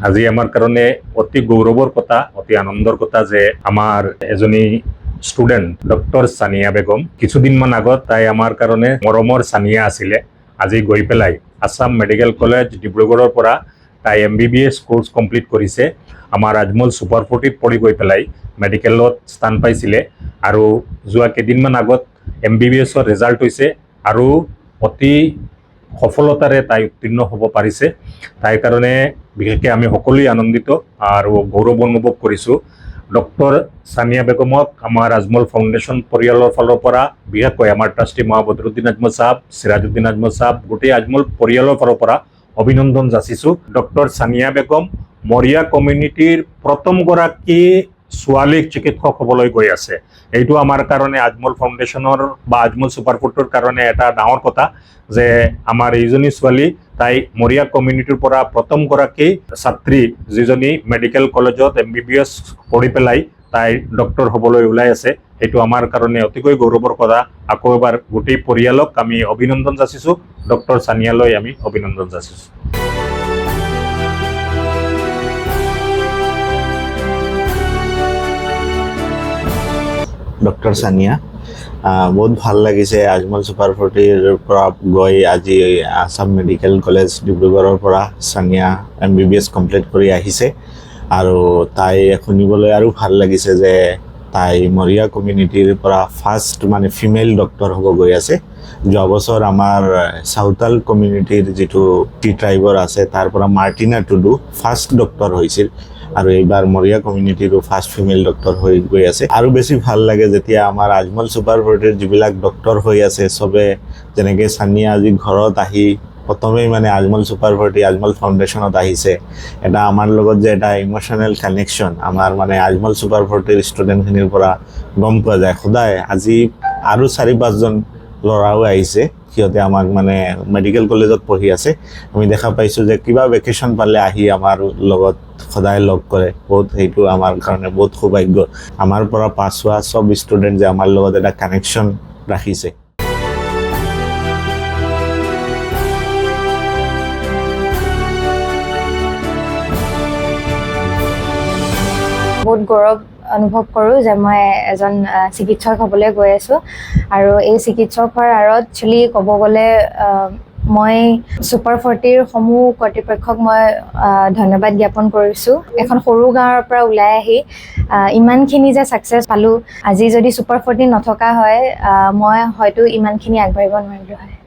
আজি আমার কারণে অতি গৌরবর কথা, অতি আনন্দর কথা যে আমার এজনী স্টুডেন্ট ডক্টর সানিয়া বেগম কিছুদিন মান আগত তাই আমার কারণে মরমর সানিয়া আছিলে। আজি গৈ পেলাই আসাম মেডিকেল কলেজ ডিব্ৰুগড়ৰ পৰা তাই MBBS কোৰ্স কমপ্লিট কৰিছে। আমাৰ আজমল সুপাৰ 40 পঢ়ি গৈ পেলাই মেডিকেলত স্থান পাইছিলে আৰু যোৱা কেইদিনমান আগত MBBSৰ ৰেজাল্ট হৈছে আৰু অতি সফলতাৰে তাই উত্তীৰ্ণ হ'ব পাৰিছে। তাইৰ কাৰণে বিশেষকৈ আমি সকলোৱে আনন্দিত আৰু গৌৰৱ অনুভৱ কৰিছোঁ। ডক্টৰ সানিয়া বেগমক আমাৰ আজমল ফাউণ্ডেশ্যন পৰিয়ালৰ ফালৰ পৰা বিশেষকৈ আমাৰ ট্ৰাষ্টি বদৰুদ্দিন আজমল সাহেব, সিৰাজউদ্দিন আজমল সাহেব, গোটেই আজমল পৰিয়ালৰ ফালৰ পৰা অভিনন্দন যাচিছোঁ। ডক্টৰ সানিয়া বেগম মৰিয়া কমিউনিটিৰ প্ৰথমগৰাকী ছোৱালী চিকিৎসক হ'বলৈ গৈ আছে। এইটো আমাৰ কাৰণে আজমল ফাউণ্ডেশ্যনৰ বা আজমল সুপাৰ 40ৰ কাৰণে এটা ডাঙৰ কথা যে আমাৰ এইজনী ছোৱালী তাই মৰিয়া কমিউনিটিৰ পৰা প্ৰথমগৰাকী ছাত্ৰী যিজনী মেডিকেল কলেজত MBBS পঢ়ি পেলাই তাই ডক্টৰ হ'বলৈ ওলাই আছে। এইটো আমাৰ কাৰণে অতিকৈ গৌৰৱৰ কথা। আকৌ এবাৰ গোটেই পৰিয়ালক আমি অভিনন্দন যাচিছোঁ। ডক্টৰ সানিয়ালৈ আমি অভিনন্দন যাচিছোঁ। ডক্টৰ সানিয়া বহুত ভাল লাগিছে আজমল সুপাৰ 40ৰ পৰা গৈ আজি আসাম মেডিকেল কলেজ ডিব্ৰুগড়ৰ পৰা সানিয়া MBBS কমপ্লিট কৰি আহিছে আৰু তাই শুনিবলৈ আৰু ভাল লাগিছে যে তাই মৰিয়া কমিউনিটিৰ পৰা ফাৰ্ষ্ট মানে ফিমেল ডক্টৰ হ'ব গৈ আছে। যোৱা বছৰ আমাৰ সাঁওতাল কমিউনিটিৰ যিটো টি ট্ৰাইবৰ আছে তাৰ পৰা মাৰ্টিনা টুডু ফাৰ্ষ্ট ডক্টৰ হৈছিল আৰু এইবাৰ মৰিয়া কমিউনিটিৰো ফাৰ্ষ্ট ফিমেল ডক্টৰ হৈ গৈ আছে। আৰু বেছি ভাল লাগে যেতিয়া আমাৰ আজমল সুপাৰ 40ৰ যিবিলাক ডক্টৰ হৈ আছে চবে যেনেকৈ সানিয়া আজি ঘৰত আহি প্ৰথমেই মানে আজমল সুপাৰ 40 আজমল ফাউণ্ডেশ্যনত আহিছে। এটা আমাৰ লগত যে এটা ইমোশ্যনেল কানেকশ্যন আমাৰ মানে আজমল সুপাৰ 40ৰ ষ্টুডেণ্টখিনিৰ পৰা গম পোৱা যায়। সদায় আজি আৰু 4-5জন ল'ৰাও আহিছে, সিহঁতে আমাক মানে মেডিকেল কলেজত পঢ়ি আছে। আমি দেখা পাইছোঁ যে কিবা ভেকেশ্যন পালে আহি আমাৰ লগত সদায় লগ কৰে। বহুত সেইটো আমাৰ কাৰণে বহুত সৌভাগ্য। আমাৰ পৰা পাছ হোৱা চব ষ্টুডেণ্ট যে আমাৰ লগত এটা কানেকশ্যন ৰাখিছে। বহুত গৌৰৱ অনুভৱ কৰোঁ যে মই এজন চিকিৎসক হ'বলৈ গৈ আছোঁ আৰু এই চিকিৎসক হোৱাৰ আঁৰত একচুৱেলি ক'ব গ'লে মই সুপাৰ 40ৰ সমূহ কৰ্তৃপক্ষক মই ধন্যবাদ জ্ঞাপন কৰিছোঁ। এখন সৰু গাঁৱৰ পৰা ওলাই আহি ইমানখিনি যে ছাকচেছ পালোঁ, আজি যদি সুপাৰ 40 নথকা হয় মই হয়তো ইমানখিনি আগবাঢ়িব নোৱাৰিলোঁ হয়।